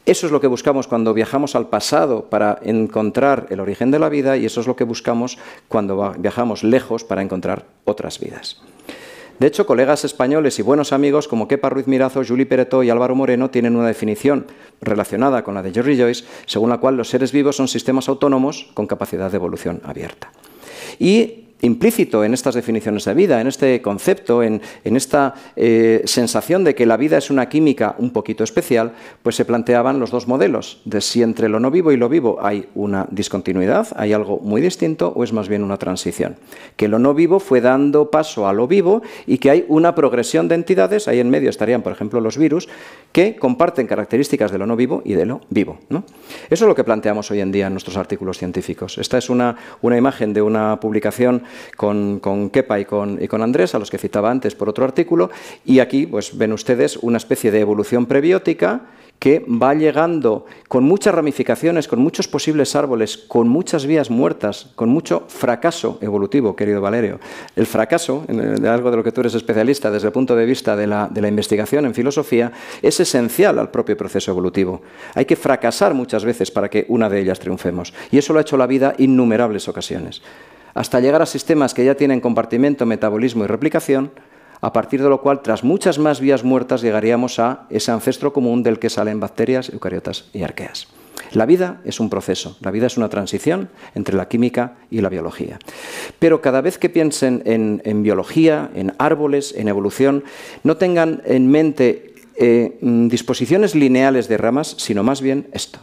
Eso es lo que buscamos cuando viajamos al pasado para encontrar el origen de la vida, y eso es lo que buscamos cuando viajamos lejos para encontrar otras vidas. De hecho, colegas españoles y buenos amigos como Kepa Ruiz Mirazo, Juli Peretó y Álvaro Moreno tienen una definición relacionada con la de Jerry Joyce, según la cual los seres vivos son sistemas autónomos con capacidad de evolución abierta. Y implícito en estas definiciones de vida, en este concepto, en esta sensación de que la vida es una química un poquito especial, pues se planteaban los 2 modelos, de si entre lo no vivo y lo vivo hay una discontinuidad, hay algo muy distinto, o es más bien una transición. Que lo no vivo fue dando paso a lo vivo y que hay una progresión de entidades, ahí en medio estarían, por ejemplo, los virus, que comparten características de lo no vivo y de lo vivo, ¿no? Eso es lo que planteamos hoy en día en nuestros artículos científicos. Esta es una imagen de una publicación con Kepa y con Andrés, a los que citaba antes por otro artículo, y aquí pues ven ustedes una especie de evolución prebiótica que va llegando con muchas ramificaciones, con muchos posibles árboles, con muchas vías muertas, con mucho fracaso evolutivo, querido Valerio. El fracaso, de algo de lo que tú eres especialista desde el punto de vista de la investigación en filosofía, es esencial al propio proceso evolutivo. Hay que fracasar muchas veces para que una de ellas triunfemos, y eso lo ha hecho la vida innumerables ocasiones, hasta llegar a sistemas que ya tienen compartimento, metabolismo y replicación, a partir de lo cual, tras muchas más vías muertas, llegaríamos a ese ancestro común del que salen bacterias, eucariotas y arqueas. La vida es un proceso, la vida es una transición entre la química y la biología. Pero cada vez que piensen en biología, en árboles, en evolución, no tengan en mente disposiciones lineales de ramas, sino más bien esto.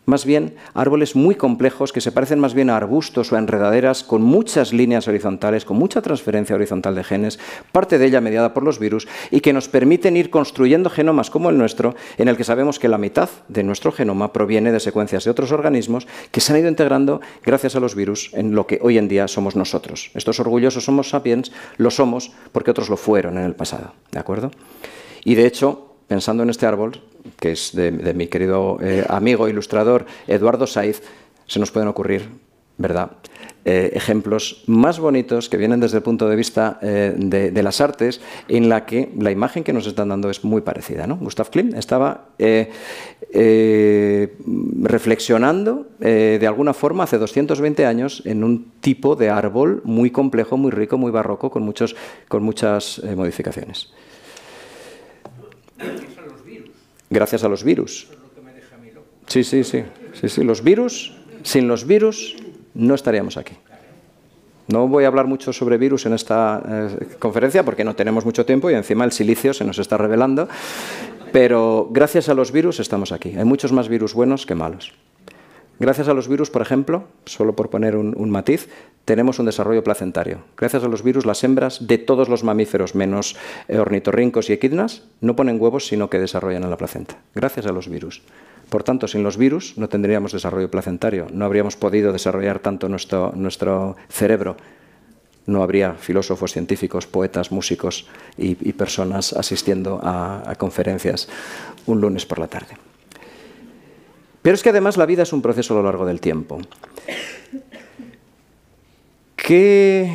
Más bien árboles muy complejos que se parecen más bien a arbustos o a enredaderas con muchas líneas horizontales, con mucha transferencia horizontal de genes, parte de ella mediada por los virus, y que nos permiten ir construyendo genomas como el nuestro, en el que sabemos que la mitad de nuestro genoma proviene de secuencias de otros organismos que se han ido integrando gracias a los virus en lo que hoy en día somos nosotros. Estos orgullosos Homo sapiens lo somos porque otros lo fueron en el pasado, ¿de acuerdo? Y de hecho, pensando en este árbol, que es de mi querido amigo ilustrador Eduardo Saiz, se nos pueden ocurrir, ¿verdad?, ejemplos más bonitos que vienen desde el punto de vista de las artes, en la que la imagen que nos están dando es muy parecida, ¿no? Gustav Klimt estaba reflexionando de alguna forma hace 220 años en un tipo de árbol muy complejo, muy rico, muy barroco, con muchas modificaciones. Gracias a los virus. Eso es lo que me deja a mí loco. Sí, los virus, sin los virus no estaríamos aquí. No voy a hablar mucho sobre virus en esta conferencia porque no tenemos mucho tiempo y encima el silicio se nos está revelando, pero gracias a los virus estamos aquí. Hay muchos más virus buenos que malos. Gracias a los virus, por ejemplo, solo por poner un matiz, tenemos un desarrollo placentario. Gracias a los virus, las hembras de todos los mamíferos, menos ornitorrincos y equidnas, no ponen huevos, sino que desarrollan en la placenta. Gracias a los virus. Por tanto, sin los virus no tendríamos desarrollo placentario, no habríamos podido desarrollar tanto nuestro cerebro. no habría filósofos, científicos, poetas, músicos y personas asistiendo a conferencias un lunes por la tarde. Pero es que además la vida es un proceso a lo largo del tiempo. ¿Qué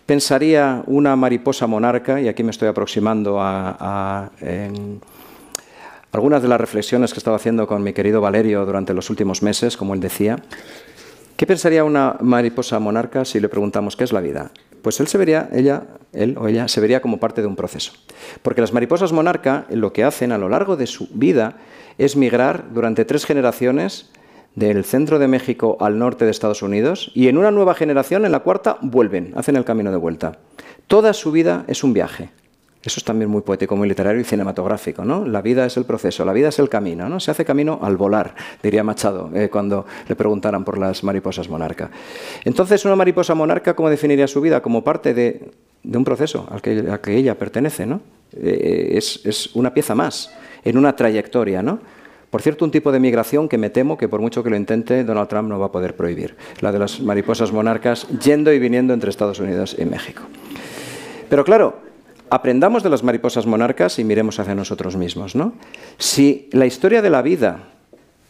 pensaría una mariposa monarca? Y aquí me estoy aproximando a algunas de las reflexiones que he estado haciendo con mi querido Valerio durante los últimos meses, como él decía. ¿Qué pensaría una mariposa monarca si le preguntamos qué es la vida? Pues él o ella se vería como parte de un proceso. Porque las mariposas monarca lo que hacen a lo largo de su vida es migrar durante 3 generaciones del centro de México al norte de Estados Unidos, y en una nueva generación, en la 4ª, vuelven, hacen el camino de vuelta. Toda su vida es un viaje. Eso es también muy poético, muy literario y cinematográfico, ¿no? La vida es el proceso, la vida es el camino, ¿no? Se hace camino al volar, diría Machado, cuando le preguntaran por las mariposas monarca. Entonces, una mariposa monarca, ¿cómo definiría su vida? Como parte de un proceso al que ella pertenece, ¿no? Es una pieza más en una trayectoria, ¿no? Por cierto, un tipo de migración que me temo que por mucho que lo intente, Donald Trump no va a poder prohibir. La de las mariposas monarcas yendo y viniendo entre Estados Unidos y México. Pero claro, aprendamos de las mariposas monarcas y miremos hacia nosotros mismos, ¿no? Si la historia de la vida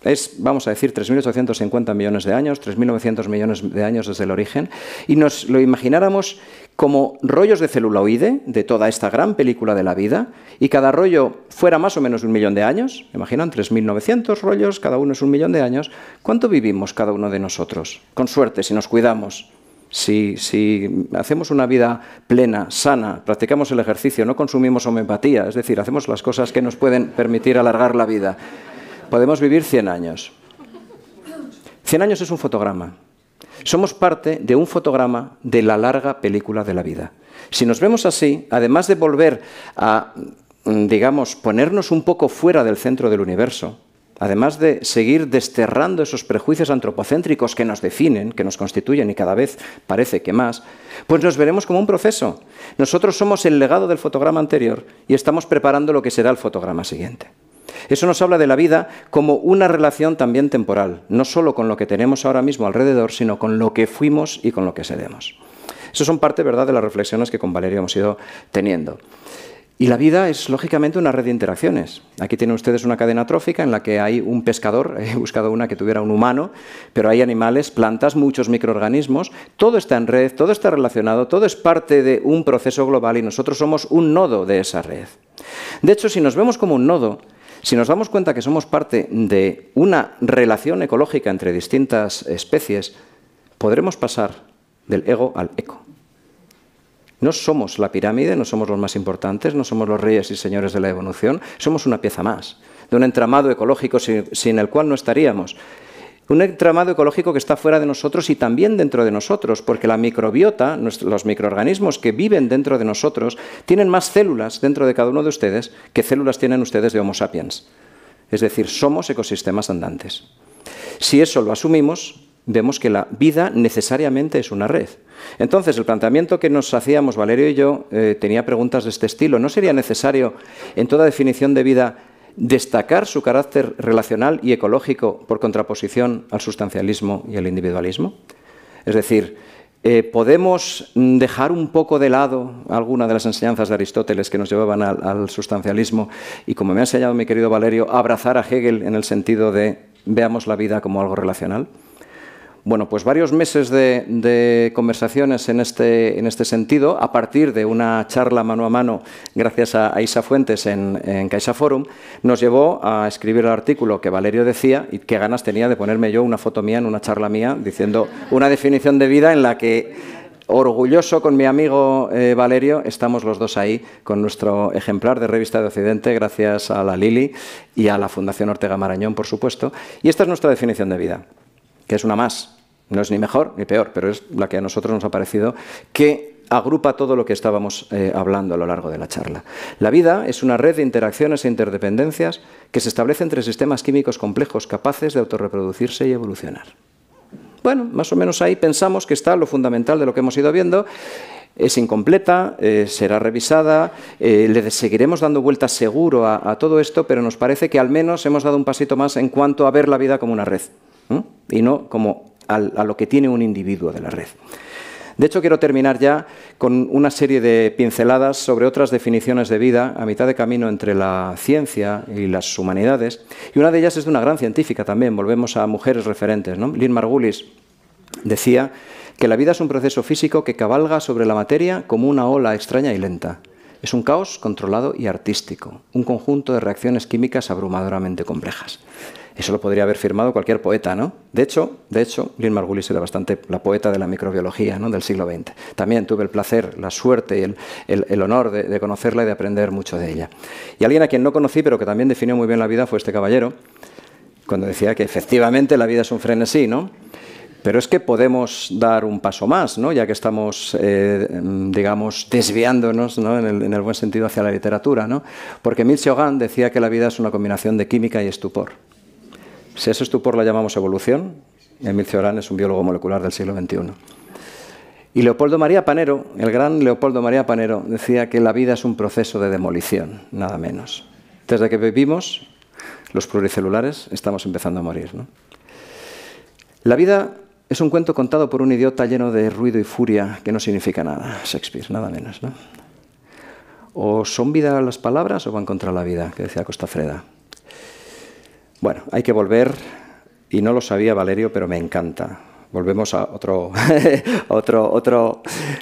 es, vamos a decir, 3.850 millones de años, 3.900 millones de años desde el origen, y nos lo imagináramos como rollos de celuloide de toda esta gran película de la vida, y cada rollo fuera más o menos 1 millón de años, imaginan, 3.900 rollos, cada uno es 1 millón de años, ¿cuánto vivimos cada uno de nosotros? Con suerte, si nos cuidamos. Si hacemos una vida plena, sana, practicamos el ejercicio, no consumimos homeopatía, es decir, hacemos las cosas que nos pueden permitir alargar la vida, podemos vivir 100 años. 100 años es un fotograma. Somos parte de un fotograma de la larga película de la vida. Si nos vemos así, además de volver a, digamos, ponernos un poco fuera del centro del universo, además de seguir desterrando esos prejuicios antropocéntricos que nos definen, que nos constituyen y cada vez parece que más, pues nos veremos como un proceso. Nosotros somos el legado del fotograma anterior y estamos preparando lo que será el fotograma siguiente. Eso nos habla de la vida como una relación también temporal, no solo con lo que tenemos ahora mismo alrededor, sino con lo que fuimos y con lo que seremos. Eso son parte, ¿verdad?, de las reflexiones que con Valerio hemos ido teniendo. Y la vida es, lógicamente, una red de interacciones. Aquí tienen ustedes una cadena trófica en la que hay un pescador, he buscado una que tuviera un humano, pero hay animales, plantas, muchos microorganismos, todo está en red, todo está relacionado, todo es parte de un proceso global y nosotros somos un nodo de esa red. De hecho, si nos vemos como un nodo, si nos damos cuenta que somos parte de una relación ecológica entre distintas especies, podremos pasar del ego al eco. No somos la pirámide, no somos los más importantes, no somos los reyes y señores de la evolución, somos una pieza más, de un entramado ecológico sin el cual no estaríamos. Un entramado ecológico que está fuera de nosotros y también dentro de nosotros, porque la microbiota, los microorganismos que viven dentro de nosotros, tienen más células dentro de cada uno de ustedes que células tienen ustedes de Homo sapiens. Es decir, somos ecosistemas andantes. Si eso lo asumimos, vemos que la vida necesariamente es una red. Entonces, el planteamiento que nos hacíamos Valerio y yo tenía preguntas de este estilo. ¿No sería necesario, en toda definición de vida, destacar su carácter relacional y ecológico por contraposición al sustancialismo y al individualismo? Es decir, ¿podemos dejar un poco de lado alguna de las enseñanzas de Aristóteles que nos llevaban al sustancialismo y, como me ha enseñado mi querido Valerio, abrazar a Hegel en el sentido de veamos la vida como algo relacional? Bueno, pues varios meses de conversaciones en este sentido, a partir de una charla mano a mano, gracias a Isa Fuentes en CaixaForum, nos llevó a escribir el artículo que Valerio decía y qué ganas tenía de ponerme yo una foto mía en una charla mía diciendo una definición de vida en la que, orgulloso con mi amigo Valerio, estamos los dos ahí con nuestro ejemplar de Revista de Occidente, gracias a la Lili y a la Fundación Ortega Marañón, por supuesto. Y esta es nuestra definición de vida, que es una más. No es ni mejor ni peor, pero es la que a nosotros nos ha parecido que agrupa todo lo que estábamos hablando a lo largo de la charla. La vida es una red de interacciones e interdependencias que se establece entre sistemas químicos complejos capaces de autorreproducirse y evolucionar. Bueno, más o menos ahí pensamos que está lo fundamental de lo que hemos ido viendo. Es incompleta, será revisada, le seguiremos dando vueltas seguro a todo esto, pero nos parece que al menos hemos dado un pasito más en cuanto a ver la vida como una red, y no como a lo que tiene un individuo de la red. De hecho, quiero terminar ya con una serie de pinceladas sobre otras definiciones de vida a mitad de camino entre la ciencia y las humanidades. Y una de ellas es de una gran científica también. Volvemos a mujeres referentes, ¿no? Lynn Margulis decía que la vida es un proceso físico que cabalga sobre la materia como una ola extraña y lenta. Es un caos controlado y artístico, un conjunto de reacciones químicas abrumadoramente complejas. Eso lo podría haber firmado cualquier poeta, ¿no? De hecho, Lynn Margulis era bastante la poeta de la microbiología, ¿no?, del siglo XX. También tuve el placer, la suerte y el honor de conocerla y de aprender mucho de ella. Y alguien a quien no conocí, pero que también definió muy bien la vida, fue este caballero, cuando decía que efectivamente la vida es un frenesí, ¿no? Pero es que podemos dar un paso más, ¿no?, ya que estamos, digamos, desviándonos, ¿no?, en el buen sentido hacia la literatura, ¿no? Porque Émile Cioran decía que la vida es una combinación de química y estupor. Si ese estupor la llamamos evolución, Émile Cioran es un biólogo molecular del siglo XXI. Y Leopoldo María Panero, el gran Leopoldo María Panero, decía que la vida es un proceso de demolición, nada menos. Desde que vivimos, los pluricelulares estamos empezando a morir, ¿no? La vida es un cuento contado por un idiota lleno de ruido y furia que no significa nada, Shakespeare, nada menos, ¿no? O son vida las palabras o van contra la vida, que decía Costafreda. Bueno, hay que volver, y no lo sabía Valerio, pero me encanta. Volvemos a otro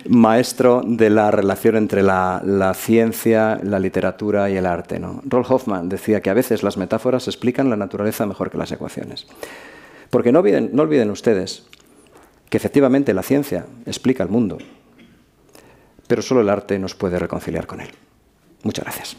maestro de la relación entre la ciencia, la literatura y el arte, ¿no? Rolf Hoffmann decía que a veces las metáforas explican la naturaleza mejor que las ecuaciones. Porque no olviden ustedes que efectivamente la ciencia explica el mundo, pero solo el arte nos puede reconciliar con él. Muchas gracias.